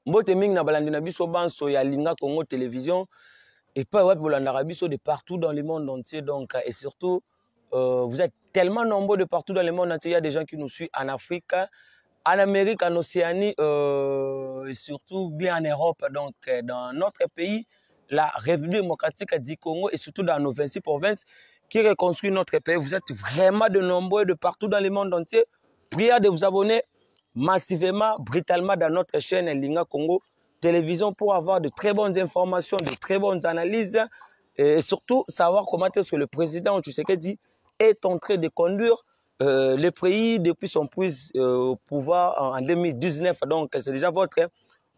Mbote mingi na balandi na biso banso ya Linga Congo Télévision et pas ouais bolanda biso de partout dans le monde entier donc et surtout vous êtes tellement nombreux de partout dans le monde entier, il y a des gens qui nous suivent en Afrique, en Amérique, en Océanie et surtout bien en Europe donc dans notre pays la République démocratique du Congo et surtout dans nos 26 provinces qui reconstruit notre pays. Vous êtes vraiment de nombreux de partout dans le monde entier. Prière de vous abonner massivement, brutalement dans notre chaîne Linga Congo Télévision pour avoir de très bonnes informations, de très bonnes analyses et surtout savoir comment est-ce que le président Tshisekedi est en train de conduire le pays depuis son prise au pouvoir en 2019. Donc c'est déjà votre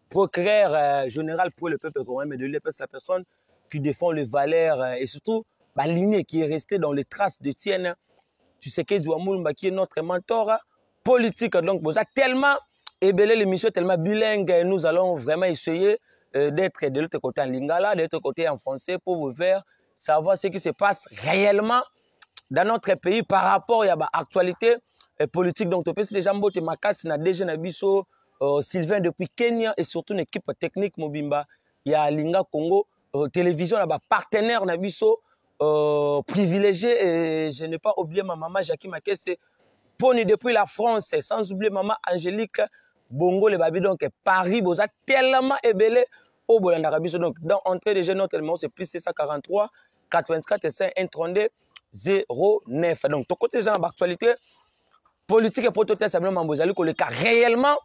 procureur général pour le peuple congolais, mais de l'EPS, la personne qui défend les valeurs et surtout la lignée qui est restée dans les traces de Tienne Tshisekedi Wamulumba qui est notre mentor politique. Donc, vous avez tellement ébellé l'émission, tellement bilingue, nous allons vraiment essayer d'être de l'autre côté en lingala, de l'autre côté en français pour vous faire savoir ce qui se passe réellement dans notre pays par rapport à l'actualité politique. Donc, tu peux déjà mbote makasi na DG Nabiso, Sylvain depuis Kenya et surtout une équipe technique Mobimba. Il y a Linga Congo Télévision, là-bas, partenaire Nabiso, privilégié. Et je n'ai pas oublié ma maman Jackie Makesse. Pony depuis la France, sans oublier maman Angélique Bongo le Babi, donc Paris, vous êtes tellement ébellé au Bolandarabiso. Donc, dans entrée de jeunes, notre numéro c'est plus 743 84 5 132 09. Donc, ton côté, genre d'actualité politique et protocole, c'est vraiment Mbozali, que le cas réellement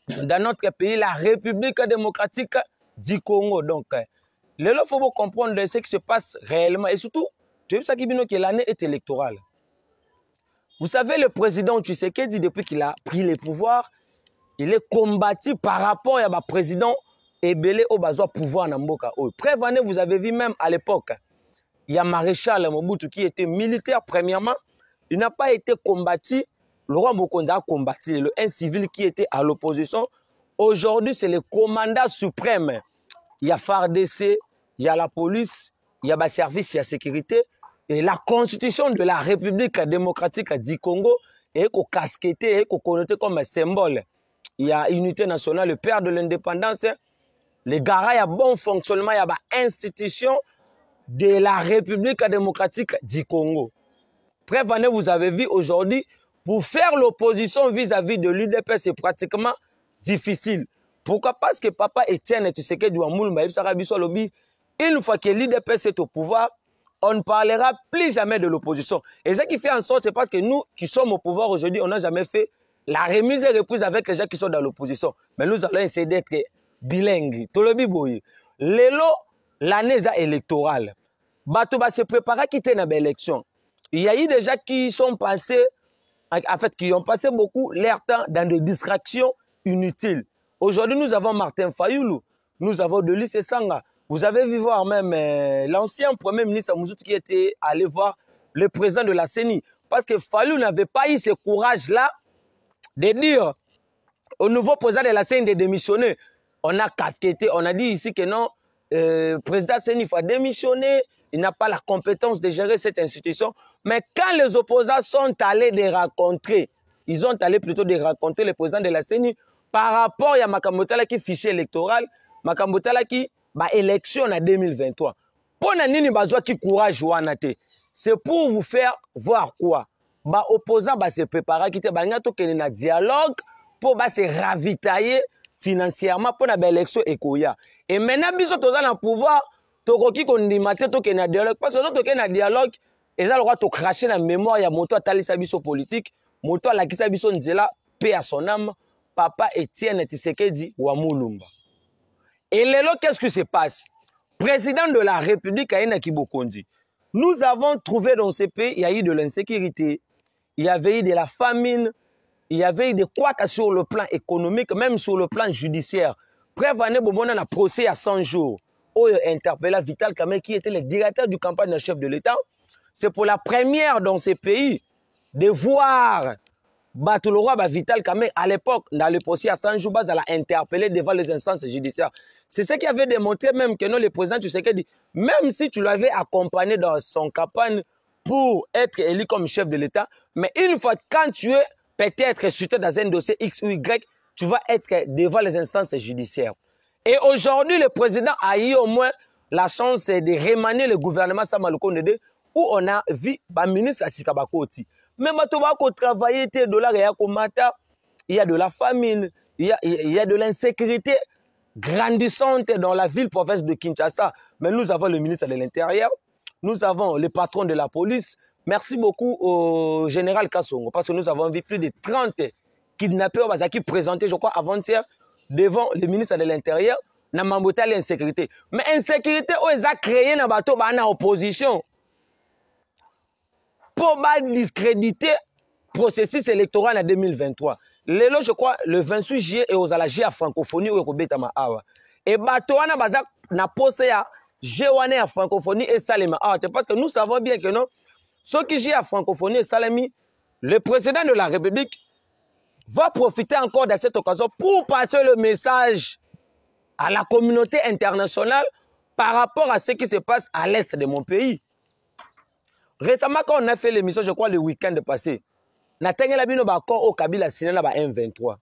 dans notre pays, la République démocratique du Congo. Donc, il faut comprendre ce qui se passe réellement et surtout, tu sais que l'année est électorale. Vous savez, le président Tshisekedi, depuis qu'il a pris le pouvoir, il est combattu par rapport à président Ebele au besoin pouvoir dans Mboka. Prévenez, vous avez vu même à l'époque, il y a Maréchal Mobutu qui était militaire premièrement. Il n'a pas été combattu. Le roi Mokonza a combattu un civil qui était à l'opposition. Aujourd'hui, c'est le commandant suprême. Il y a FARDC, il y a la police, il y a le service, il y a la sécurité. Et la constitution de la République démocratique du Congo est casquetée, est connotée comme un symbole. Il y a unité nationale, le père de l'indépendance, les garants, il y a bon fonctionnement, il y a institution de la République démocratique du Congo. Prévenez, vous avez vu aujourd'hui, pour faire l'opposition vis-à-vis de l'UDPS, c'est pratiquement difficile. Pourquoi? Parce que Papa Etienne Tshisekedi Wamulumba, une fois que l'UDPS est au pouvoir, on ne parlera plus jamais de l'opposition. Et ce qui fait en sorte, c'est parce que nous qui sommes au pouvoir aujourd'hui, on n'a jamais fait la remise et reprise avec les gens qui sont dans l'opposition. Mais nous allons essayer d'être bilingues. L'élo, l'année électorale. Bato va se préparer à quitter une élection. Il y a eu des gens qui sont passés, en fait, qui ont passé beaucoup leur temps dans des distractions inutiles. Aujourd'hui, nous avons Martin Fayoulou, nous avons Delis Sanga. Vous avez vu voir même l'ancien premier ministre Mouzout qui était allé voir le président de la CENI. Parce que Fayou n'avait pas eu ce courage-là de dire au nouveau président de la CENI de démissionner. On a casquetté, on a dit ici que non, président CENI, il faut démissionner, il n'a pas la compétence de gérer cette institution. Mais quand les opposants sont allés les rencontrer, ils ont allé plutôt de rencontrer le président de la CENI par rapport à Makambotala qui fichier électoral, Makambotala qui élection en 2023. Pour nini bazwa qui courage wanate. C'est pour vous faire voir quoi. Opposant se préparer qui te bangato que na dialogue pour se ravitailler financièrement pour la élection ekoya. Et maintenant biso toza na pouvoir tokoki kondimate to ke na dialogue parce que to ke na dialogue eza le droit to cracher na mémoire ya moto atalisa biso politique, moto alakisa biso nzela paix à son âme, Papa Etienne Tshisekedi Wamulumba. Et là, qu'est-ce qui se passe? Président de la République, Aïna Kibokondi. Nous avons trouvé dans ce pays, il y a eu de l'insécurité, il y avait eu de la famine, il y avait eu des couacs sur le plan économique, même sur le plan judiciaire. Prévenez Bobona a procès à 100 jours. Où il a interpellé Vital Kamerhe, qui était le directeur du campagne de chef de l'État. C'est pour la première dans ce pays de voir le roi Vital Kamerhe, à l'époque, dans le procès à 100 jours, il a interpellé devant les instances judiciaires. C'est ce qui avait démontré même que non, le président Tshisekedi, même si tu l'avais accompagné dans son campagne pour être élu comme chef de l'État, mais une fois quand tu es peut-être chuté dans un dossier X ou Y, tu vas être devant les instances judiciaires. Et aujourd'hui, le président a eu au moins la chance de remanier le gouvernement Samaluko Ndede, où on a vu le ministre Asika Bakoti. Mais maintenant, on va travailler, il y a de la famine, il y a de l'insécurité grandissante dans la ville-province de Kinshasa. Mais nous avons le ministre de l'Intérieur, nous avons le patron de la police. Merci beaucoup au général Kassongo, parce que nous avons vu plus de 30 kidnappeurs qui présentaient, je crois, avant-hier, devant le ministre de l'Intérieur, na mambota l'insécurité. Mais l'insécurité, ils ont créé dans bateau en opposition pour discréditer le processus électoral en 2023. Lelo, je crois, le 28 juillet, et aux alagies à francophonie, ou à awa. Et bateau na baza na posé à Jéwané à francophonie et Salema. Parce que nous savons bien que non, ceux qui jouent à francophonie et Salemi, le président de la République va profiter encore de cette occasion pour passer le message à la communauté internationale par rapport à ce qui se passe à l'est de mon pays. Récemment, quand on a fait l'émission, je crois le week-end passé, on a tenu la bino bakor au Kabila signé na ba M23.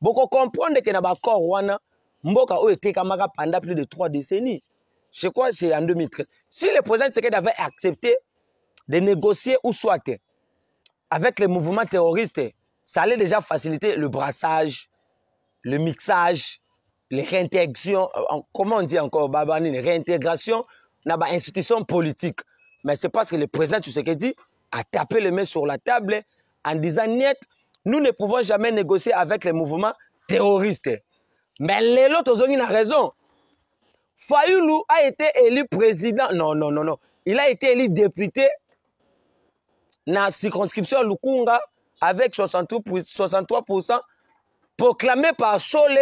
Beaucoup comprendre que na bakor wana mboka o été kamaka pendant plus de 3 décennies. Je crois que c'est en 2013. Si le président Tshisekedi avait accepté de négocier ou soit avec les mouvements terroristes, ça allait déjà faciliter le brassage, le mixage, les réintégrations, comment on dit encore, Babani, les réintégrations dans les institutions politiques. Mais c'est parce que le président Tshisekedi a tapé les mains sur la table en disant net, nous ne pouvons jamais négocier avec les mouvements terroristes. Mais les autres ont raison. Fayoulou a été élu président. Non. Il a été élu député dans la circonscription Lukunga avec 63% proclamé par Chole,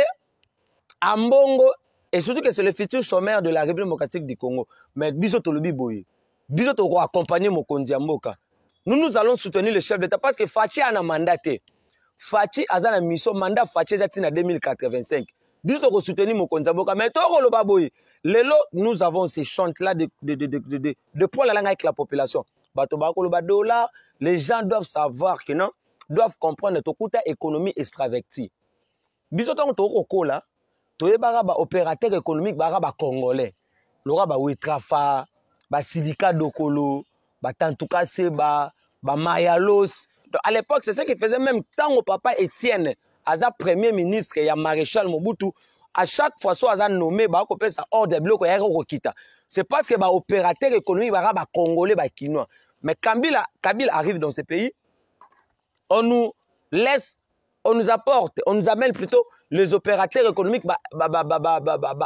Ambongo, et surtout que c'est le futur chômeur de la République démocratique du Congo. Mais biso tolobi boye. Biso toko accompagner Mokonzi Mboka. Nous allons soutenir le chef d'État parce que Fachi a un mandat. Fachi a une mission, mandat Fachi est en 2085. Biso toko soutenir Mokonzi Mboka. Mais toko lo baboye. Lelo, nous avons ces chantes-là de poil à langue avec la population. Les gens doivent savoir que non, doivent comprendre que toute économie extravertie. Bisoton toko là, toye ba opérateur économique ba congolais. Lora ba Wetrafa, ba Silika Dokolo, ba Tantuka Seba, ba Mayalos. À l'époque, c'est ce qui faisait même tant au papa Étienne, Aza premier ministre et maréchal Mobutu. À chaque fois, soit Aza nommé, ba kopé sa hors de bloc et Rokita. C'est parce que ba opérateur économique ba congolais ba kinois. Mais Kabila arrive dans ce pays, on nous laisse, on nous apporte, on nous amène plutôt les opérateurs économiques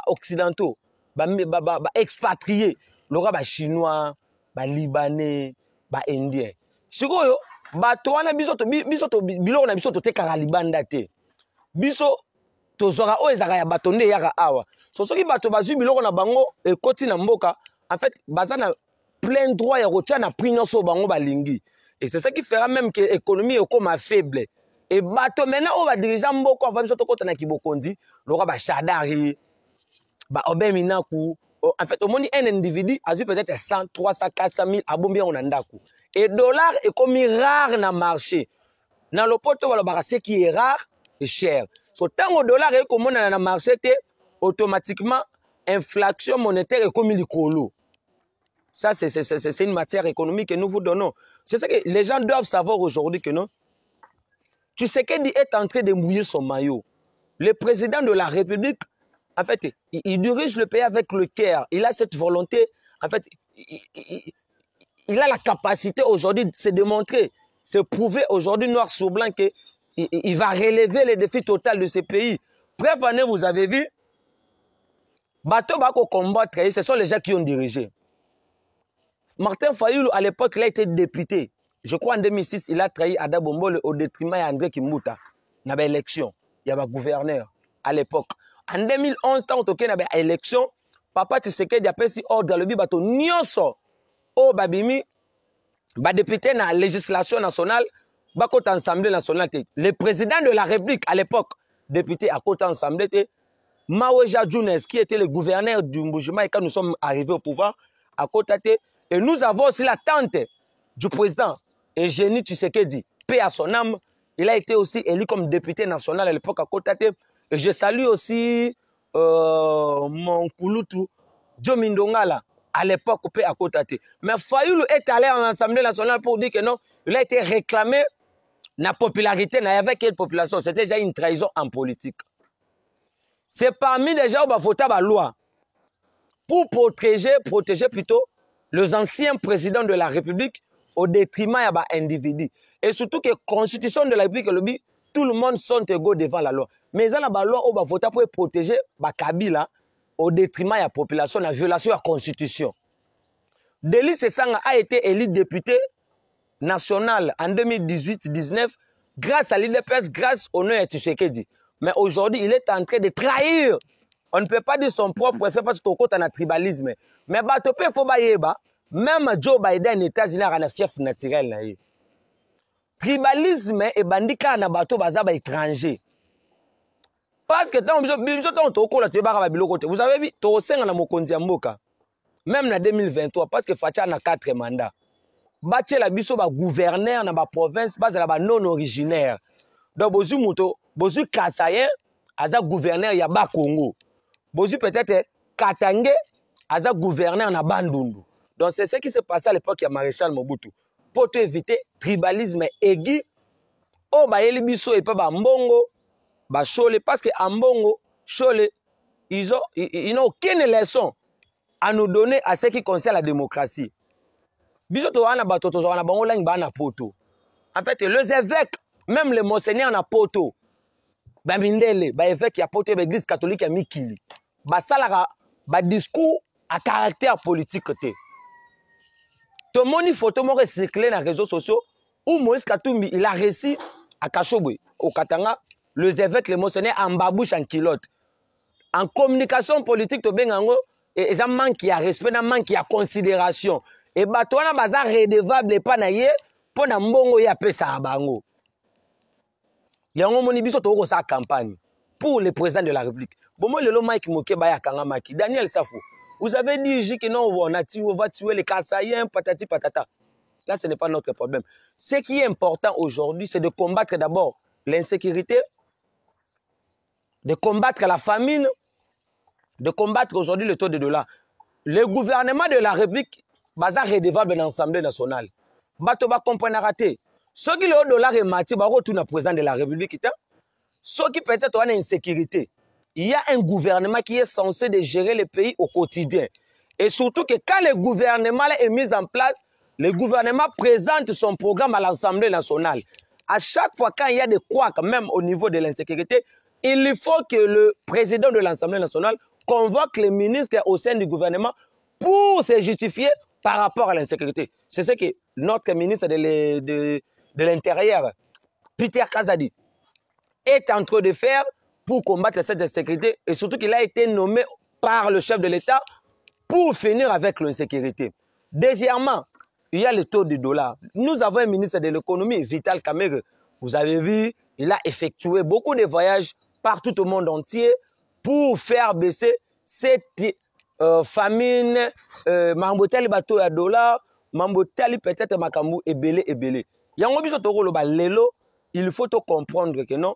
occidentaux, expatriés, les chinois, les libanais, les indiens. Si vous avez biso biloko na biso te kaka libanda te. Biso tozora o ezaka ya bato nde yaka awa. So soki bato bazwi biloko na bango ekoti na mboka, en fait baza na plein droit ya kotia na prix nyonso bango balingi. Et c'est ça qui fera même que l'économie est comme faible. Et bato maintenant on va diriger mboka on va biso to kota na kibokondi, lora ba Shadari, ba Obeminaku. En fait, au moins un individu a peut-être 100, 300, 400 000 abombi on andaku. Et dollar est comme rare dans le marché. Dans le pot, ce qui est rare est cher. So, tant que le dollar est comme dans le marché, automatiquement, inflation monétaire est comme l'icolo. Ça, c'est une matière économique que nous vous donnons. C'est ça que les gens doivent savoir aujourd'hui que non. Tshisekedi est en train de mouiller son maillot. Le président de la République, en fait, il dirige le pays avec le cœur. Il a cette volonté. En fait, il a la capacité aujourd'hui de se démontrer, se prouver aujourd'hui noir sur blanc qu'il va relever les défis totaux de ce pays. Bref, vous avez vu, Bato Bako combattre, ce sont les gens qui ont dirigé. Martin Fayoulou, à l'époque, il a été député. Je crois en 2006, il a trahi Ada Bombole au détriment d'André Kimbuta. Il y avait élection, il y avait gouverneur à l'époque. En 2011, quand on a eu élection, Papa Tshisekedi a pris ordre le bateau Nyonso. Oh, Babimi, député dans la législation nationale, côté Assemblée nationale. Le président de la République à l'époque, député à côté Assemblée, Maweja Jounes, qui était le gouverneur du Mboujima, et quand nous sommes arrivés au pouvoir, à côté, et nous avons aussi la tante du président, Eugénie Tshisekedi, paix à son âme, il a été aussi élu comme député national à l'époque à Kotate. Et je salue aussi mon Kouloutou, Joe Mindongala, à l'époque à Kotate. Mais Fayoulou est allé en Assemblée nationale pour dire que non, il a été réclamé la popularité, avec quelle population? C'était déjà une trahison en politique. C'est parmi les gens qui ont voté la loi pour protéger plutôt les anciens présidents de la République au détriment des individus. Et surtout que la Constitution de la République, tout le monde sont égaux devant la loi. Mais il y a une loi qui a voté pour protéger Kabila au détriment de la population, la violation de la Constitution. Delis Sesanga a été élu député national en 2018-19 grâce à l'IDPS, grâce au nom de Tshisekedi. Mais aujourd'hui, il est en train de trahir. On ne peut pas dire son propre effet parce que tu as un tribalisme. Mais il faut que même Joe Biden, les États-Unis, ont un fief naturel. Tribalisme et bandika na bateau bazaba étranger. Parce que vous avez vu, même en 2023, parce que Facha a 4 mandats. Bache la biso ba gouverneur na ba province base la ba non originaire. Donc bozu Kasayen aza gouverneur ya ba Congo. Bozu peut-être Katangé aza gouverneur na Bandundu. Donc c'est ce qui s'est passé à l'époque ya maréchal Mobutu. Pour éviter tribalisme aigu o ba yeli biso et pas ba mbongo ba chole parce que en mbongo chole ils n'ont aucune leçon à nous donner à ce qui concerne la démocratie. En fait, les évêques, même les monseigneurs na poto, les évêques qui apportent l'église catholique à Mikili, ba discours à caractère politique. Tout le monde photo mo recyclé dans les réseaux sociaux où Moïse Katumbi il a réussi à Kachobwe au Katanga, les évêques, les monseigneurs en babouche en culotte. En communication politique, to bengango et ça manque de respect, ça manque de considération. Et batouana baza redevable pas na ye pour na mbongo ya pesa abango. Yango moni biso to ko sa campagne pour le président de la République. Bon moi le Mike Mokeba ya kanga maki Daniel Safo. Vous avez dit que non on va tuer les Kasaïens patati patata. Là ce n'est pas notre problème. Ce qui est important aujourd'hui c'est de combattre d'abord l'insécurité, de combattre la famine, de combattre aujourd'hui le taux de dollar. Le gouvernement de la République baza redevable dans l'Assemblée nationale. Bato ba comprendre raté. Ceux qui le dollar est mati ba retourne président de la République ceux qui peut-être ont une insécurité. Il y a un gouvernement qui est censé de gérer le pays au quotidien. Et surtout que quand le gouvernement est mis en place, le gouvernement présente son programme à l'Assemblée nationale. À chaque fois quand il y a des couacs, même au niveau de l'insécurité, il faut que le président de l'Assemblée nationale convoque les ministres au sein du gouvernement pour se justifier par rapport à l'insécurité. C'est ce que notre ministre de l'Intérieur, Peter Kazadi, est en train de faire pour combattre cette insécurité et surtout qu'il a été nommé par le chef de l'État pour finir avec l'insécurité. Deuxièmement, il y a le taux du dollar. Nous avons un ministre de l'économie, Vital Kamerhe. Vous avez vu, il a effectué beaucoup de voyages partout au monde entier pour faire baisser cette famine, mambotali bateau à dollar, mambotali peut-être makambu ebele ebele. Yango biso toko loba lelo, il faut comprendre que non,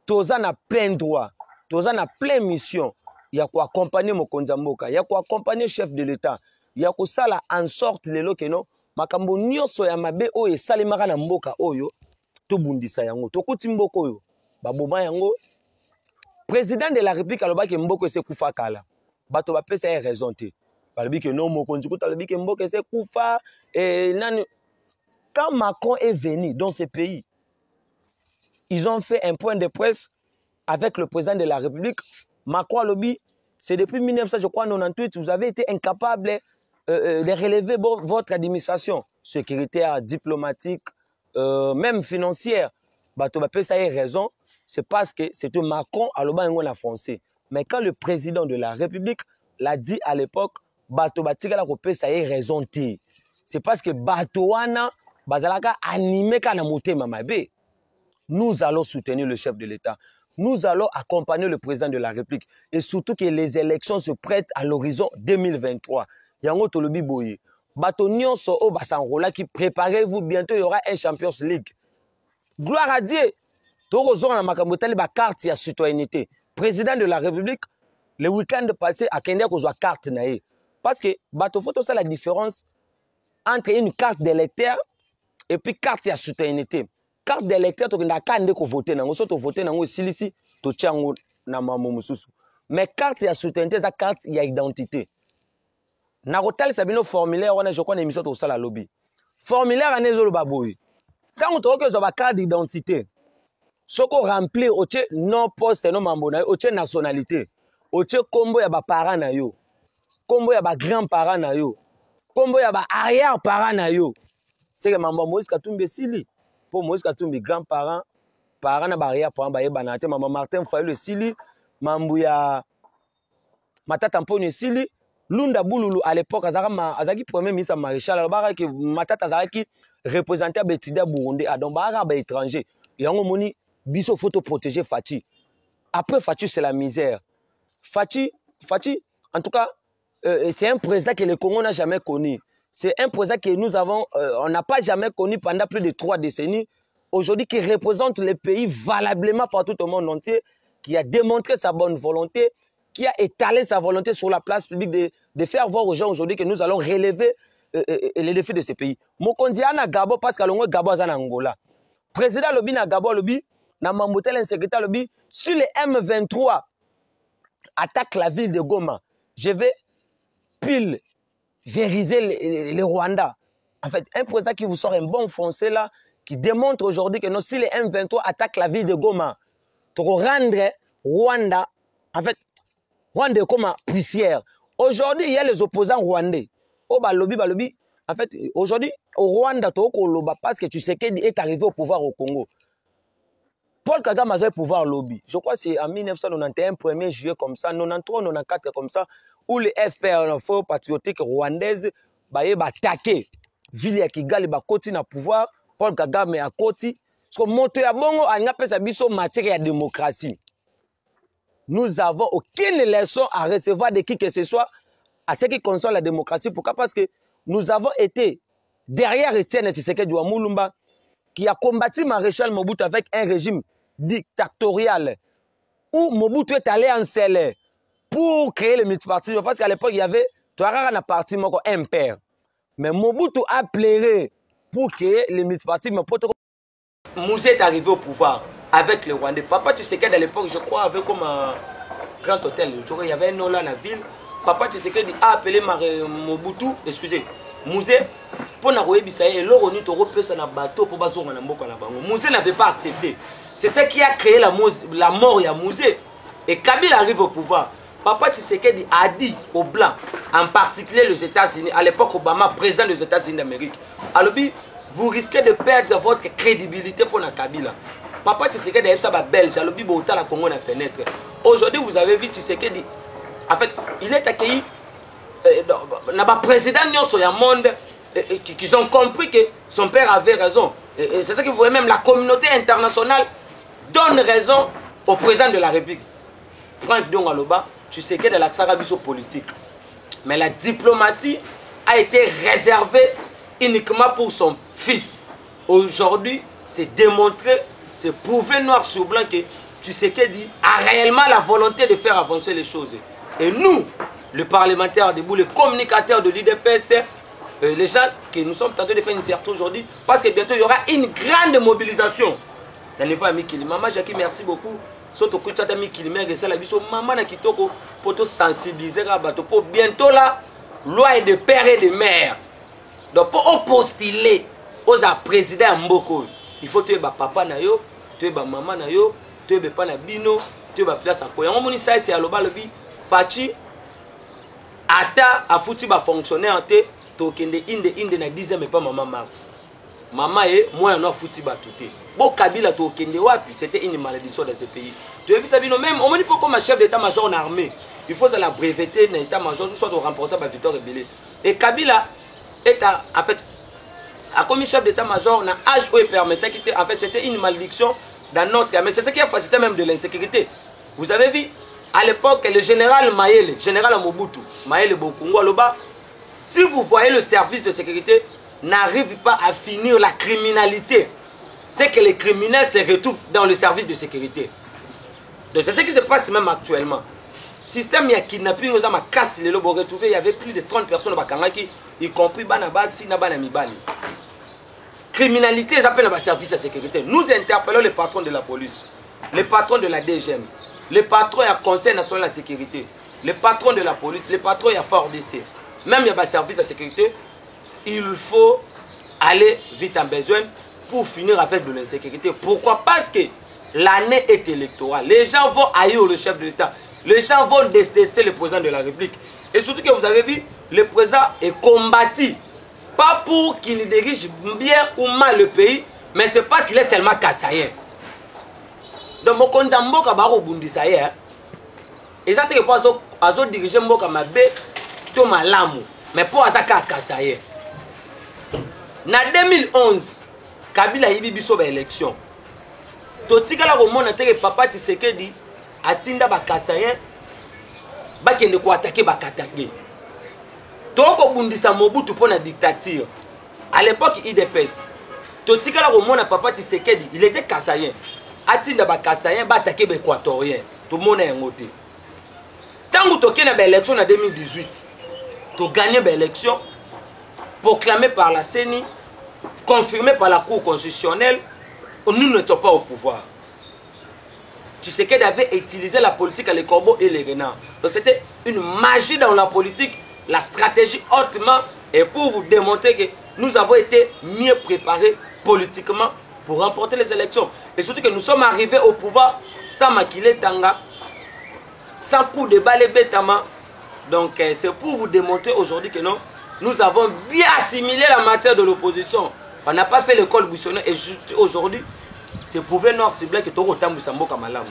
toza na plein droit, toza na plein mission. Il y a quoi accompagner mokonza mboka, il y a quoi accompagner chef de l'État, il y a quoi ça là en sorte lelo que non, makambu nyonso ya mabe oyo salimaka na mboka oyo, to bundisa yango, to kuti mboka oyo, baboma yango. Président de la République alobaki mboko ese kufa kala. Bato ba pesa raison te. Balobi que non mokonzi kuta alobi que mboko ese kufa et nani. Quand Macron est venu dans ce pays, ils ont fait un point de presse avec le président de la République. Macron alobi, c'est depuis 1998 vous avez été incapable de relever votre administration sécuritaire, diplomatique, même financière. Bato ba pesa raison. C'est parce que c'était Macron à l'Oba français. Mais quand le président de la République l'a dit à l'époque, Bato Batika la copé ça est raison. C'est parce que Batoana Bazalaka animé kana moté mamabe. Nous allons soutenir le chef de l'État. Nous allons accompagner le président de la République. Et surtout que les élections se prêtent à l'horizon 2023. Yango tolobi boye. Bato nyonso o basanrola qui préparez-vous bientôt il y aura un Champions League. Gloire à Dieu. Torozon na makambo tali ba carte ya citoyenneté. Président de la République, le week-end passé, a kende ko zwa carte na ye. Parce que bato photo ça la différence entre une carte d'électeur et puis carte ya citoyenneté. Carte d'électeur to kenda kande ko voter nango so to voter nango silisi to tiango na mambo mususu. Mais carte ya citoyenneté za carte ya identité. Na kotal sabino formulaire wana je crois na émission to sala lobby. Formulaire ane zo lo baboy. Quand on te ba carte d'identité, soko remplir oche non poste non mambo na yo, oche nationalité, oche kombo ya ba parents na yo, kombo ya ba grands-parents na yo, kombo ya ba arrière-parents na yo. C'est que mambo Moïse Katumbi sili pour Moïse Katumbi grands-parents, parents na ba arrière-parents ba yebana te maman Martin Fayulu sili, mambo ya Matata Mponyo sili, Lunda Boululu à l'époque azaki premier ministre maréchal alors que Matata azaki représenté à Betida Burundi à donc ba étranger. Yango moni biso photo protéger Fachi. Après Fachi c'est la misère. Fachi en tout cas c'est un président que le Congo n'a jamais connu. C'est un président que nous avons on n'a pas jamais connu pendant plus de 3 décennies. Aujourd'hui qui représente le pays valablement partout au monde entier, qui a démontré sa bonne volonté, qui a étalé sa volonté sur la place publique de faire voir aux gens aujourd'hui que nous allons relever les défis de ce pays. Mokondi ana Gabo parce que l'on Gabo azana Angola. Président Lobi na Gabo Lobi na Mambotel insécurité Lobi sur les M23 attaque la ville de Goma. Je vais pile vériser les Rwandais. En fait, un président qui vous sort un bon français là, qui démontre aujourd'hui que non, si les M23 attaquent la ville de Goma, pour rendre Rwanda, en fait, Rwanda comme poussière. Aujourd'hui, il y a les opposants rwandais. Oh, balobi. En fait, aujourd'hui, au Rwanda, parce que tu sais qu'il est arrivé au pouvoir au Congo. Paul Kagame a eu le pouvoir lobby. Je crois que c'est en 1991, 1er juillet comme ça, 93, 94 comme ça, où les FPR, l'info patriotique rwandaise, bah attaqué. Ville ya Kigali, bah côté na pouvoir, Paul Kagame a côté. Parce que monte ya bongo, a n'a pas sa biso matière de démocratie. Nous avons aucune leçon à recevoir de qui que ce soit à ce qui concerne la démocratie. Pourquoi? Parce que nous avons été derrière Etienne Tshisekedi wa Mulumba, qui a combattu Maréchal Mobutu avec un régime dictatorial, où Mobutu est allé en selle pour créer le multipartisme. Parce qu'à l'époque, il y avait un parti impair. Mais Mobutu a plaidé pour créer le multipartisme. Mouzé est arrivé au pouvoir avec les Rwandais. Papa Tshisekedi à l'époque, je crois, avait comme un grand hôtel. Il y avait un nom là dans la ville. Papa Tshisekedi a appelé Mobutu, excusez, Mouzé, pour Mouzé n'avait pas accepté. C'est ce qui a créé la mort de Mouzé. Et Kabila arrive au pouvoir. Papa Tshisekedi a dit aux Blancs, en particulier les États-Unis, à l'époque Obama, président des États-Unis d'Amérique, alors vous risquez de perdre votre crédibilité pour la Kabila. Papa Tshisekedi a dit ça belge, alors la Congo na fenêtre. Aujourd'hui, vous avez vu Tshisekedi, en fait, il est accueilli dans le président sur le monde qui ont compris que son père avait raison. Et c'est ça que vous voyez, même la communauté internationale donne raison au président de la République. Franck Dongaloba, tu sais que de l'accès politique. Mais la diplomatie a été réservée uniquement pour son fils. Aujourd'hui, c'est démontré, c'est prouvé noir sur blanc que Tshisekedi a réellement la volonté de faire avancer les choses. Et nous, les parlementaires debout, les communicateurs de l'IDPS, les gens que nous sommes tentés de faire une fierté aujourd'hui, parce que bientôt il y aura une grande mobilisation. Dans les voies Mikili. Maman Jackie, merci beaucoup. Surtout que tu as mis Kilimé, et ça la biso, maman na kitoko, pour te sensibiliser à bateau. Pour bientôt là, loi de père et de mère. Donc pour postuler aux présidents Mboko, il faut tuer papa na yo, tuer maman na yo, tuer papa na bino, tuer place à quoi. On moni ça c'est à l'oba lobi, Fachi, ata a foutu ba fonctionnaire te, tokende inde na 10e mais pas maman Marthe. Maman et moi on a foutu ba touté. Bon Kabila tokende wapi, c'était une malédiction dans ce pays. Tu as vu ça même on me dit pourquoi ma chef d'état-major en armée, il faut ça la breveter dans l'état-major soit de remporter la victoire rebelle. Et Kabila est en fait a commis chef d'état-major na âge où il permettait qu'il en fait c'était une malédiction dans notre armée. C'est ce qui a facilité même de l'insécurité. Vous avez vu à l'époque le général Mayele, général Mobutu, Mayele Bokungo Loba, si vous voyez le service de sécurité n'arrive pas à finir la criminalité. c'est que les criminels se retrouvent dans le service de sécurité. Donc c'est ce qui se passe même actuellement. Système ya kidnapping aux ma casse les lobes retrouvé, il y avait plus de 30 personnes au qui y compris Banabasi na Banamibali. Criminalité, ils appellent le service de sécurité. Nous interpellons les patrons de la police, les patrons de la DGM, les patrons du Conseil national de la sécurité, les patrons de la police, les patrons de la FORDC. Même il y a un service de sécurité, il faut aller vite en besoin pour finir avec de l'insécurité. Pourquoi? Parce que l'année est électorale. Les gens vont haïr le chef de l'État. Les gens vont détester le président de la République. Et surtout que vous avez vu, le président est combattu. Pas pour qu'il dirige bien ou mal le pays, mais c'est parce qu'il est seulement kassaïen. Donc, mon konzambo kabaro bundisaye. Et ça, c'est que pour diriger mboka mabe, to malamu. Mais pour ça, kassaïen. En 2011, Kabila yibi biso ba élection. Totika la romona teke papa Tshisekedi atinda ba kassaïen ba kende ko attaquer ba Katangé. Toko bundisa Mobutu pour la dictature. À l'époque IDPS. Totika la romona papa Tshisekedi, il était kassaïen. Atinda ba kassaïen ba attaquer ba équatorien. Tout le monde est ngoté. Tangu toké na ba élection en 2018. To gagner ba élection proclamé par la CENI, confirmé par la Cour constitutionnelle, nous n'étions pas au pouvoir. Tshisekedi avait utilisé la politique à les corbeaux et les renards. Donc c'était une magie dans la politique, la stratégie hautement, et pour vous démontrer que nous avons été mieux préparés politiquement pour remporter les élections. Et surtout que nous sommes arrivés au pouvoir sans maquiller Tanga, sans coup de balai bêtement. Donc c'est pour vous démontrer aujourd'hui que non, nous avons bien assimilé la matière de l'opposition. On n'a pas fait l'école bouchonnée et aujourd'hui, c'est prouvé noir ciblé que tout le temps Moussambo Kamalamu.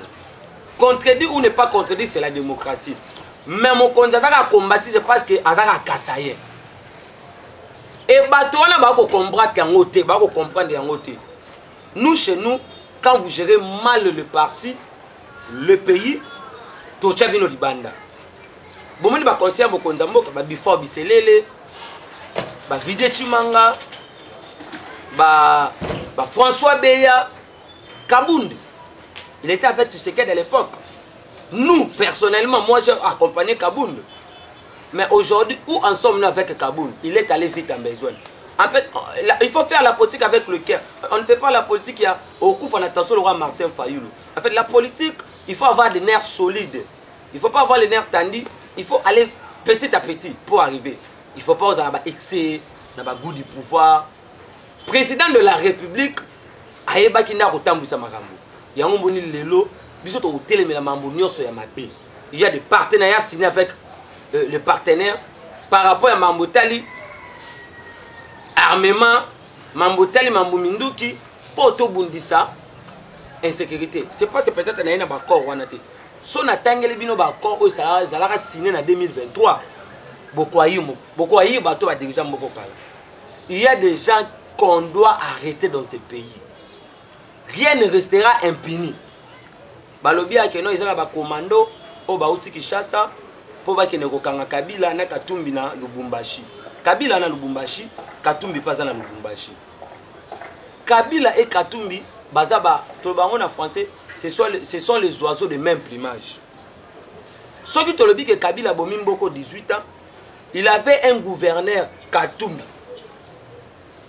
Contredit ou n'est pas contredit, c'est la démocratie. Mais mon candidat a combattu, c'est parce que Azara a kassaye. Et Batouana va comprendre qu'il y a. Nous, chez nous, quand vous gérez mal le parti, le pays, tout le monde est libanda. Bon, on va conseiller mon candidat, before biselele. Bah Vide Chimanga, bah François Beya, Kabound. Il était avec Tshisekedi à l'époque. Nous, personnellement, moi j'ai accompagné Kabound. Mais aujourd'hui, où en sommes-nous avec Kabound? Il est allé vite en besoin. En fait, il faut faire la politique avec le cœur. On ne fait pas la politique, il y a au coup, on attention le roi Martin Fayoulou. En fait, la politique, il faut avoir des nerfs solides. Il ne faut pas avoir les nerfs tendus. Il faut aller petit à petit pour arriver. Il ne faut pas avoir excès, avoir goût du pouvoir. Président de la République, il y a un lelo, il y a des partenariats signés avec le partenaire par rapport à Mambotali, armement, Mambotali, Mambuminduki, Poto Bundisa, insécurité. C'est parce que peut-être qu'il y a un accord. Si on a un accord, ça sera signé en 2023. Il y a des gens qu'on doit arrêter dans ce pays. Rien ne restera impuni. Balobi a keno izala ba commando o ba uti Kinshasa po ba kene kokanga Kabila na Katumbi na Lubumbashi. Kabila na Lubumbashi, Katumbi pas na Lubumbashi. Kabila et Katumbi bazaba to bango na français, ce sont les oiseaux de même plumage. Ce qui te le dit que Kabila Bomimboko 18 ans, il avait un gouverneur Katumbi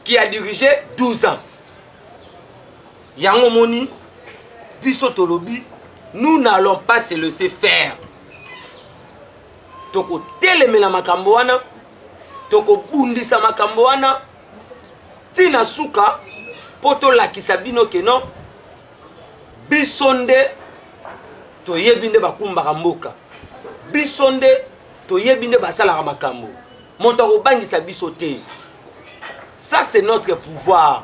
qui a dirigé 12 ans. Yango Moni, Biso Tolobi, nous n'allons pas se laisser faire. Toko telemela makambo wana, toko bundisa makambo wana, tina suka, poto lakisa bino keno, bisonde, to yebinde bakumbaka mboka. Bisonde, to yebinde basala makambo. Montako bangisa bisote. Ça c'est notre pouvoir.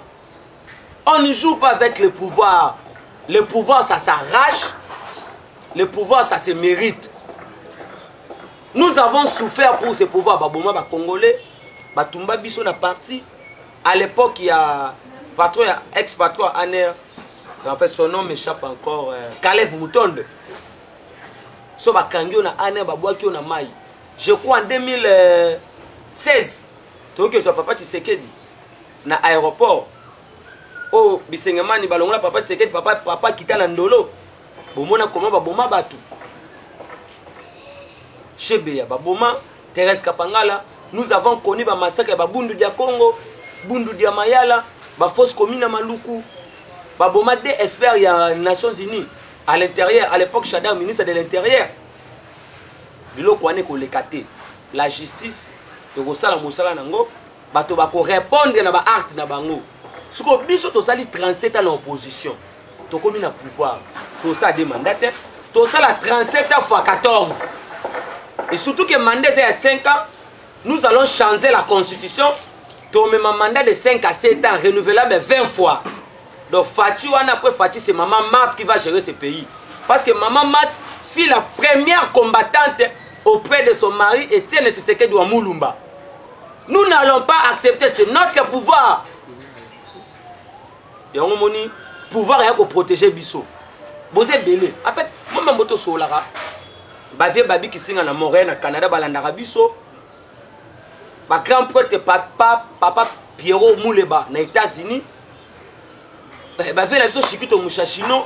On ne joue pas avec le pouvoir. Le pouvoir ça s'arrache. Le pouvoir ça se mérite. Nous avons souffert pour ce pouvoir. Baboma ba Congolais, Batumba biso na parti. À l'époque il y a patron, ex-patron Aner. En fait son nom m'échappe encore. Caleb Moutonde. So ba kangio na Aner babwaki na mai. Je crois en 2016. Donc que son papa Tshisekedi na aéroport. oh bisengemani balongola papa Tshisekedi papa kita na ndolo bomona comment baboma batu Chebeya baboma Thérèse Kapangala. Nous avons connu ba massacre ba Bundu dia Congo, Bundu dia Mayala, ba fosse commune Maluku, ba boma des experts ya Nations Unies à l'intérieur à l'époque Chada ministre de l'intérieur. Bilo kwane ko lekate la justice de Rosala Mosala nango bato ba ko répondre na ba acte na bango. Suko biso to sali 37 ans en opposition. To komi na pouvoir. To ça des mandats, to ça la 37 fois 14. Et surtout que mandat c'est à 5 ans, nous allons changer la constitution. Donc même un mandat de 5 à 7 ans renouvelable 20 fois. Donc Fati wana après Fati c'est maman Marthe qui va gérer ce pays. Parce que maman Marthe fut la première combattante auprès de son mari Etienne Tshisekedi wa Mulumba. Nous n'allons pas accepter, c'est notre pouvoir. Et on moni pouvoir est pour protéger biso. Bosé belé. En fait, moi même moto solara. Bavie babi qui singa na Montréal na Canada balandaka biso. Ba grand prêtre papa Pierrot Mouleba na États-Unis. Bavie la biso Chikito Mushashino.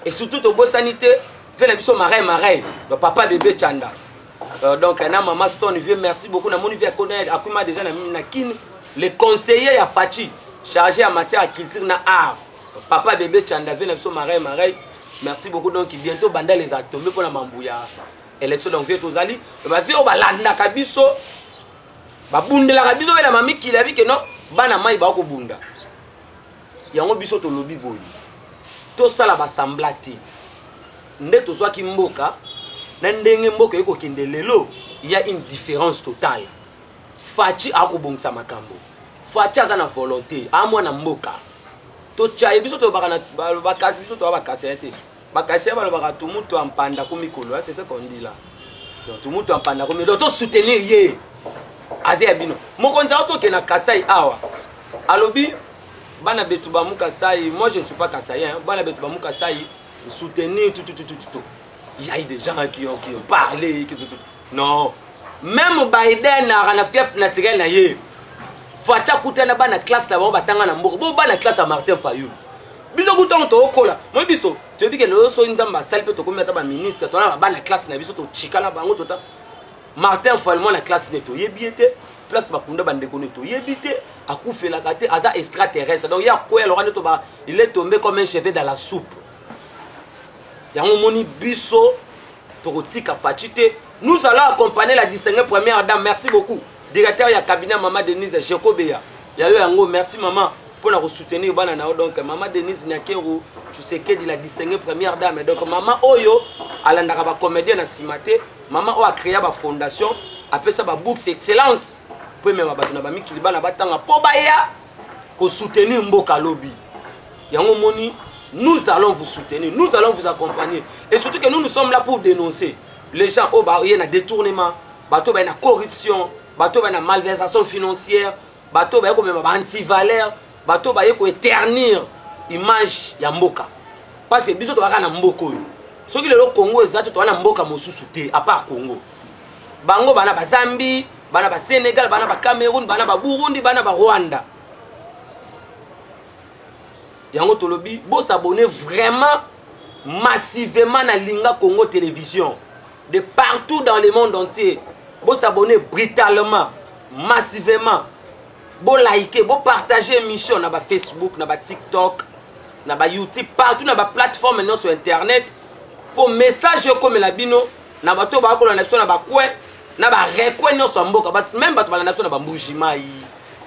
Et surtout au beau sanité, fait la biso marais. Le papa bébé Chanda. Donc na maman Stone vieux merci beaucoup na moni via connaître akuma déjà na kin les conseillers ya Fati chargé en matière de culture na art. Papa bébé Chanda vient la biso marais. Merci beaucoup donc bientôt banda les atomes pour la mambouya élection donc vieux tozali ba vieux balanda kabiso ba bundela kabiso la mami qui la vie que non bana mai ba ko bunda yango biso to lobi boyi to sala ba samblati nde to zwa ki mboka na ndenge mboka eko kende lelo il y a une différence totale. Fati akobongisa makambo, Fati aza na volonté amwa na mboka to tchaye biso to bakana bakasi biso to bakasete bakasi ba baka tout mutu ampanda ko mikolo, c'est ça qu'on dit là. Donc tout mutu ampanda ko mikolo to soutenir ye azia bino mokonza to ke na Kasai awa alobi bana betu ba Kasai. Moi je ne suis pas Kasaïen, bana betu ba Kasai soutenir tout. Il y a eu des gens qui ont parlé non, même Biden a fief naturel na ye Fati kutana bana classe là ba tanga na mboko bo bana classe à Martin Fayulu biso kutonga to okola mo biso to bike le so nzamba salpe to kometa ba ministre to na bana classe na biso to chikala bango tota Martin Fayulu na classe neto yebiete place bakunda bande koneto yebite akufela kate aza extraterrestre donc ya quoi alors neto ba il est tombé comme un cheveu dans la soupe yango moni biso to kotika Fati te. Nous allons accompagner la distinguée première dame. Merci beaucoup. Directeur du cabinet Maman Denise Chekobeya. Merci maman pour la soutenir. Donc Maman Denise Nyakero, tu sais que de la distinguée première dame. Donc maman Oyo, elle a un comédien na Simate. Maman a créé une fondation. Après ça, une bourse excellence. Pour même abami kiliba na batanga po baya ko soutenir Mboka Lobby. Yango moni, nous allons vous soutenir, nous allons vous accompagner. Et surtout que nous sommes là pour dénoncer. Les gens il y a un détournement, il y a une corruption, il y a une malversation financière, il y a une anti-valeur, il y a une éternir l'image de Mboka. Parce que les gens sont Mboka. Ceux qui sont au Congo, ils sont Mboka à part Congo. Bango bana ba Zambie, bana ba Sénégal, bana ba Cameroun, bana ba Burundi, bana ba Rwanda. Yango tolobi, bo s'abonner vraiment massivement à Linga Congo Télévision. De partout dans le monde entier. Vous s'abonner brutalement, massivement. Vous liker, vous partager l'émission sur Facebook, sur TikTok, sur YouTube, partout dans la plateforme sur Internet. Pour message comme la bino, na bato ba ko na nation na ba kwe, na ba rekwe no so mboka, même bato ba na nation na ba Mbujimai,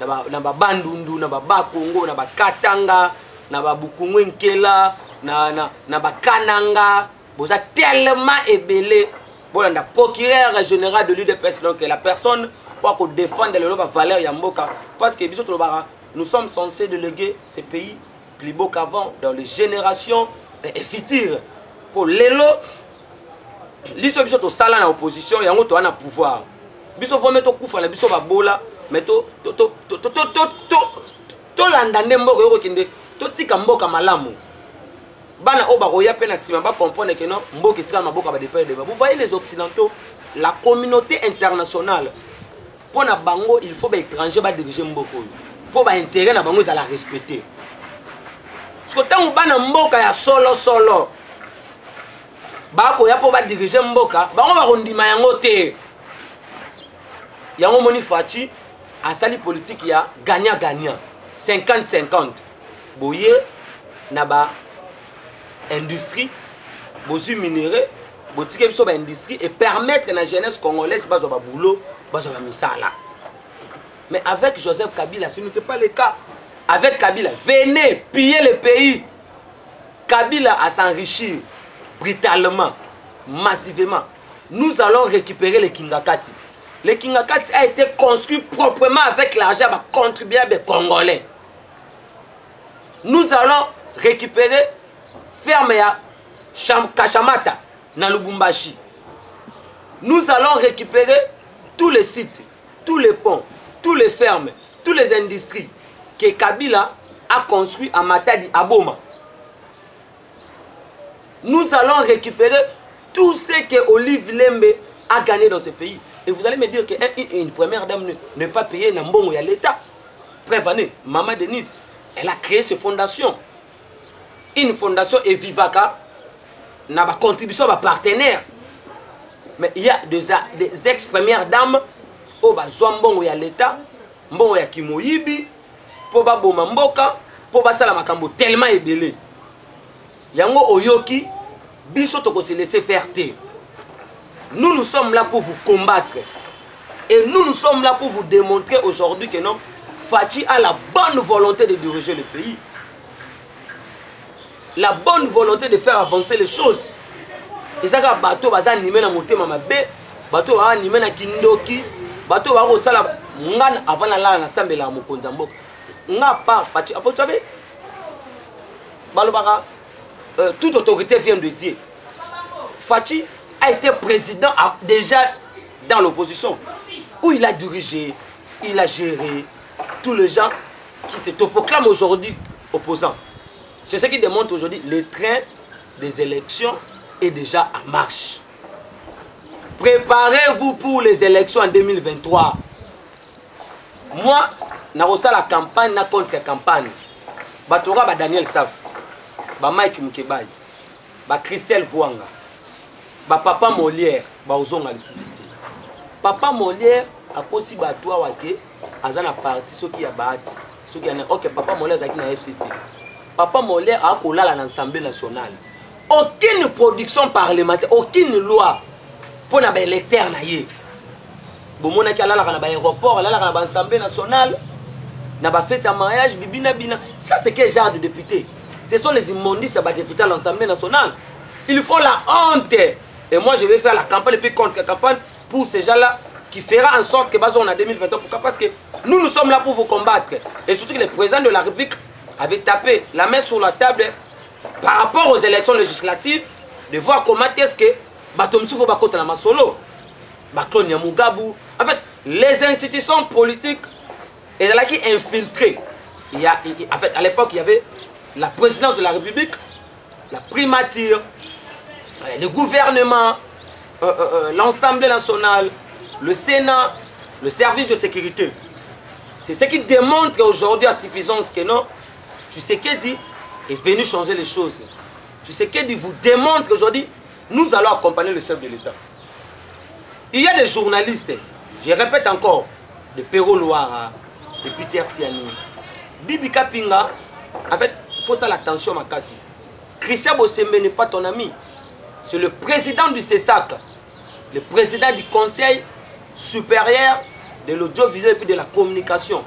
na ba Bandundu, na ba Bakongo, na ba Katanga, na ba Bukungu Nkela, na ba Kananga, vous êtes tellement ébélé. Bon, le procureur général de l'UDPS, donc la personne pour défendre les valeurs Yamboka. Parce que nous sommes censés déléguer ces pays plus beaux qu'avant, dans les générations futures. Pour l'élo, l'issue de la opposition, il y a un pouvoir. Biso va mettre au coup, la biso va bola, mais to landane mboka kende, to tika mboka malamu. Bana oba roya pena sima ba comprendre que non mboka tika maboka ba dépend de. Vous voyez les occidentaux, la communauté internationale pour na bango il faut ba étranger ba diriger mboka. Pour ba intérêt na bango ils la respecter. parce que tant bana mboka ya solo solo bako ya po ba diriger mboka bango ba kondima yango te yango moni Faci asali politique ya gagnant gagnant 50-50 boye na ba industrie bosu minéraux botike biso ba industrie et permettre la jeunesse congolaise bazo ba boulot bazo ba misala. Mais avec Joseph Kabila ce n'était pas le cas. Avec Kabila venez piller le pays. Kabila a s'enrichir brutalement, massivement. Nous allons récupérer les Kingakati. Le Kingakati a été construit proprement avec l'argent des contribuables congolais. Nous allons récupérer ferme ya Kachamata dans Lubumbashi. Nous allons récupérer tous les sites, tous les ponts, tous les fermes, toutes les industries que Kabila a construit à Matadi, à Boma. Nous allons récupérer tout ce que Olive Lembe a gagné dans ce pays. Et vous allez me dire qu'une première dame ne pas payer Nambongo à l'État. Prévenez, Maman Denise, elle a créé cette fondation. Une fondation et Vivaka n'a pas contribution à partenaire. Mais il y a des ex-premières dames au Bazouambongo à l'État, Mbongo ya Kimoyibi, pour Boma Mboka, pour Basala Makambo tellement ébélé. Yango Oyoki, biso toko se laisser faire. Nous sommes là pour vous combattre. Et nous sommes là pour vous démontrer aujourd'hui que non, Faci a la bonne volonté de diriger le pays. La bonne volonté de faire avancer les choses. Et ça, bateau baza nimé na motema mabe, bateau ba nimé na kindoki, bateau ba sala ngana avant la sambela ya mokonza mboka. Nga pas Faci. Vous savez, balobaka toute autorité vient de Dieu. Faci a été président déjà dans l'opposition, où il a dirigé, il a géré tous les gens qui se proclament aujourd'hui opposants. C'est ce qui démontre aujourd'hui le train des élections est déjà en marche. Préparez-vous pour les élections en 2023. Moi, je reçois la campagne, la contre-campagne. Je Daniel Saf, Mike Moukebaye, Christelle Vouanga, Papa Molière, Ozonga les sociétés. Papa Molière a possible à toi wake azana parti ceux qui a bâti ceux qui a OK Papa Molière zaki na FCC. Papa Molière a kolala dans l'Assemblée nationale. Aucune production parlementaire, aucune loi pour na ba électeur na ye. Bomona ki alala na ba aéroport, alala na ba Assemblée nationale, na ba fête à mariage bibina bina. Ça c'est quel genre de député? Ce sont les immondices à ba députés à l'Assemblée nationale. Il faut la honte. Et moi je vais faire la campagne et puis contre-campagne pour ces gens-là qui fera en sorte que on a 2023. Pourquoi? Parce que nous sommes là pour vous combattre. Et surtout que le président de la République avait tapé la main sur la table par rapport aux élections législatives, de voir comment est-ce que Batomsou faut bakota na masolo, Baklonia Mugabu. En fait, les institutions politiques étaient là qui infiltraient. En fait, à l'époque, il y avait la présidence de la République, la primature, le gouvernement, l'Assemblée nationale, le Sénat, le service de sécurité. C'est ce qui démontre aujourd'hui à suffisance que non, tu sais que dit est venu changer les choses. Tu sais que dit vous démontre aujourd'hui, nous allons accompagner le chef de l'État. Il y a des journalistes, je répète encore, de Pero Loara, de Peter Tiani, Bibi Kapinga. En fait, il faut ça l'attention Makasi. Christian Bossembe n'est pas ton ami. C'est le président du CESAC, le président du Conseil supérieur de l'audiovisuel et puis de la communication.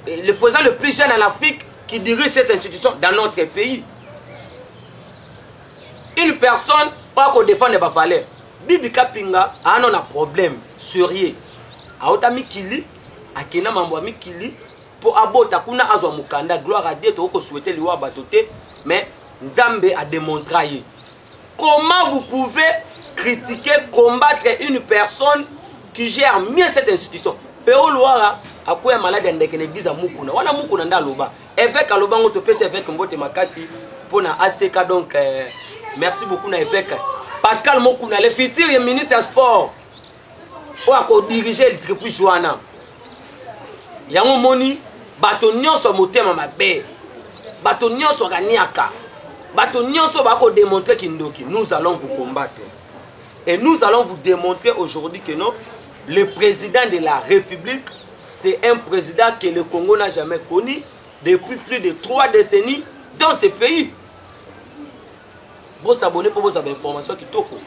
Et le président le plus jeune en Afrique qui dirige cette institution dans notre pays. Une personne pas qu'on défend les valeurs. Bibi Kapinga a un problème sérieux. A otami kili, a kena mamboami kili pour abota kuna azwa mukanda gloire à Dieu to ko souhaiter liwa batoté mais Nzambe a démontré. Comment vous pouvez critiquer, combattre une personne qui gère mieux cette institution? Péo Loara a quoi malade en l'église à Mukuna. Wana Mukuna ndaloba. Évêque à Lobango to pèse évêque Mbote Makasi pour na ACK donc merci beaucoup na évêque Pascal Mokuna le futur ministre des Sports. Pour ako diriger le tripuis wana. Yango moni bato nyonso motema mabe. bato nyonso ganiaka bato nyonso bako démontrer kindoki nous allons vous combattre et nous allons vous démontrer aujourd'hui que non, le président de la République c'est un président que le Congo n'a jamais connu depuis plus de 3 décennies dans ce pays. Vous abonnez pour vos informations qui toquent.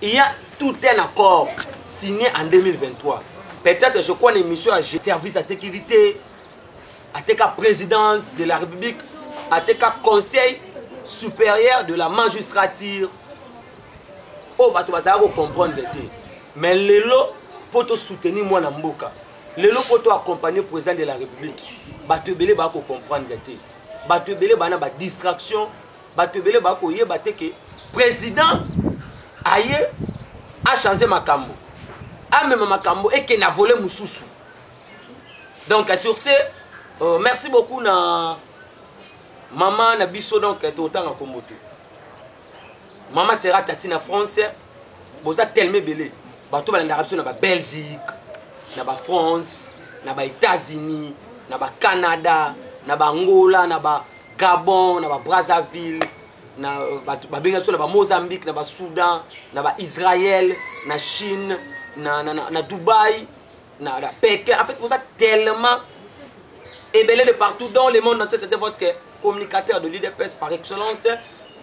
Il y a tout un accord signé en 2023. Peut-être je crois une émission à service à sécurité, à la présidence de la République, à le conseil supérieur de la magistrature. Oh, bah tu vas comprendre. Mais le lot pour te soutenir moi dans Mboka. Le lot pour te accompagner le président de la République. Bah tu belé bah comprendre. Bah tu belé bah na ba distraction. Bah tu belé bah koye bah te que président aye a changé ma cambo. A même ma cambo et qu'il a volé Moussoussou. Donc sur ce, merci beaucoup na maman na biso donc autant en Kombote. Maman sera tati na France. Boza tellement belé. Bato ba na na ba Belgique, na ba France, na ba États-Unis, na ba Canada, na ba Angola, na ba Gabon, na ba Brazzaville, na ba benga so na ba Mozambique, na ba Soudan, na ba Israël, na Chine, na Dubaï, na Pékin. En fait, vous êtes tellement ébellé de partout dans le monde entier. C'était votre communicateur de l'UDPS par excellence,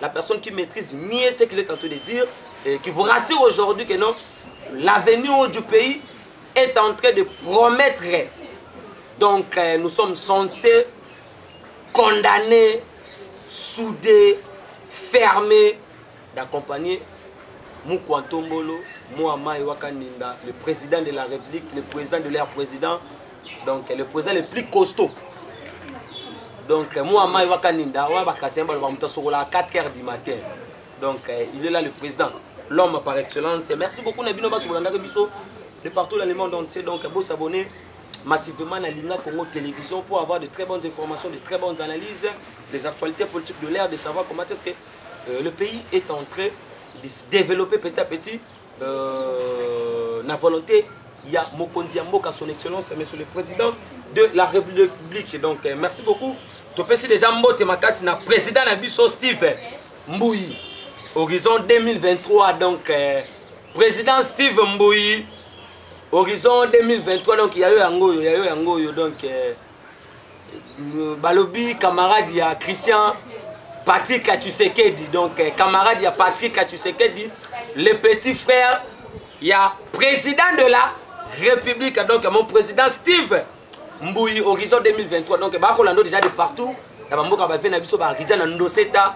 la personne qui maîtrise mieux ce qu'il est en train de dire et qui vous rassure aujourd'hui que non, l'avenir du pays est en train de promettre. Donc nous sommes censés condamner, souder, fermer, d'accompagner Moukwantombolo, Mouama Iwakaninda, le président de la République, le président de leur président, donc le président le plus costaud. Donc Mouama Iwakaninda, à 4h du matin. Donc il est là le président, l'homme par excellence. Merci beaucoup Nabino Basoulanda Biso de partout dans le monde entier. Donc vous s'abonner massivement à l'Inga Congo Télévision pour avoir de très bonnes informations, de très bonnes analyses, des actualités politiques de l'air, de savoir comment est-ce que le pays est en train de se développer petit à petit. La volonté, il y a Mokondi Mboka, son excellence, monsieur le président de la République. Donc merci beaucoup. Tu peux déjà Mbote Makasi, le président Nabiso Steve Mbouyi, horizon 2023. Donc président Steve Mbouyi, horizon 2023. Donc il y a eu Angoyo, donc Balobi, camarade, il y a Christian Patrick Atusekedi, donc camarade, il y a Patrick Atusekedi, le petit frère, il y a président de la République, donc mon président Steve Mbouyi, horizon 2023. Donc Bakolando déjà de partout, il y a Mboka Bafé Nabiso Barija Nandoseta,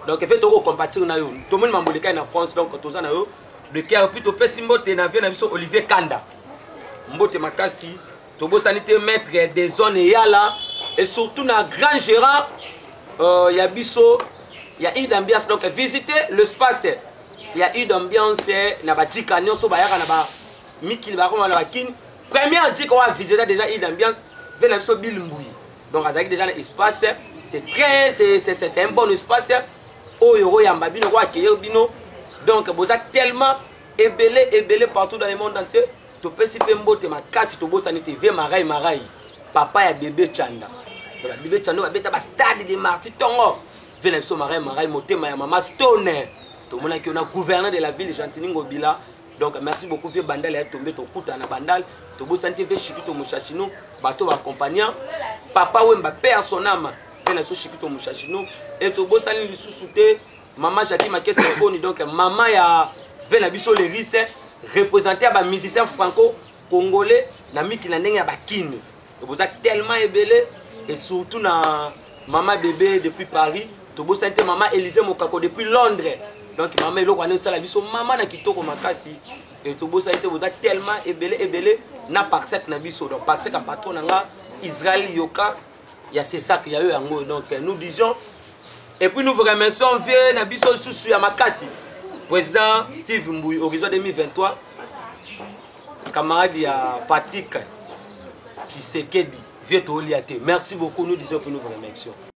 donc il fait au compatir na yo. Tout le monde m'a en France, donc tout ça na yo. Le cœur plutôt Pessimbo Tenavie Nabiso Olivier Kanda, Mbote Makasi, Tobo Sanité maître des zones et là, et surtout na grand gérant. Il y a Bisso, il y a eu d'ambiance, donc visiter l'espace. Il y a eu d'ambiance, il y a des canyons, il y a Mikil Baron, première dit qu'on va visiter déjà eu d'ambiance, vers la Bill Mbouyi. Donc, il y a déjà un espace, c'est un bon espace. Oh, il y a un babino, donc, vous êtes tellement ébellé partout dans le monde entier. Tu peux si faire mbote ma casse, tu peux sanité, viens marai. Papa et bébé Chanda. Bébé Chanda, bébé ta stade de Marti Tongo. Viens à marai, motema ya mama Stone. Tout le monde qui est gouverneur de la ville de Chantiningo Bila. Donc, merci beaucoup, vieux Bandal est tombé, tu coûtes à Bandal. Tu peux santé, vieux Chikito Mouchachino, bateau accompagnant. Papa Wemba, père son âme, viens à Chikito Mouchachino. Et tu peux santé, lui sous-souter. Maman Jackie Makes Koni, donc maman ya viens à Bisso les risques, représenté à un musicien franco-congolais, Nami qui n'a pas bakine. Vous êtes tellement ébellé, et surtout na maman bébé depuis Paris, tu peux santé maman Élisée Mokako depuis Londres. Donc maman est là, ça la biso maman na kitoko makasi. Et tu peux santé vous êtes tellement ébellé, na parsec na biso. Donc parsec en patron na Israël Yoka, il y a c'est ça qu'il y a eu en gros. Donc nous disons. Et puis nous vous remercions, vieux Nabiso Soussou Yamakasi, président Steve Mbouyi, horizon 2023, camarade Patrick Tshisekedi, vieux Toliate. Merci beaucoup, nous disons que nous vous remercions.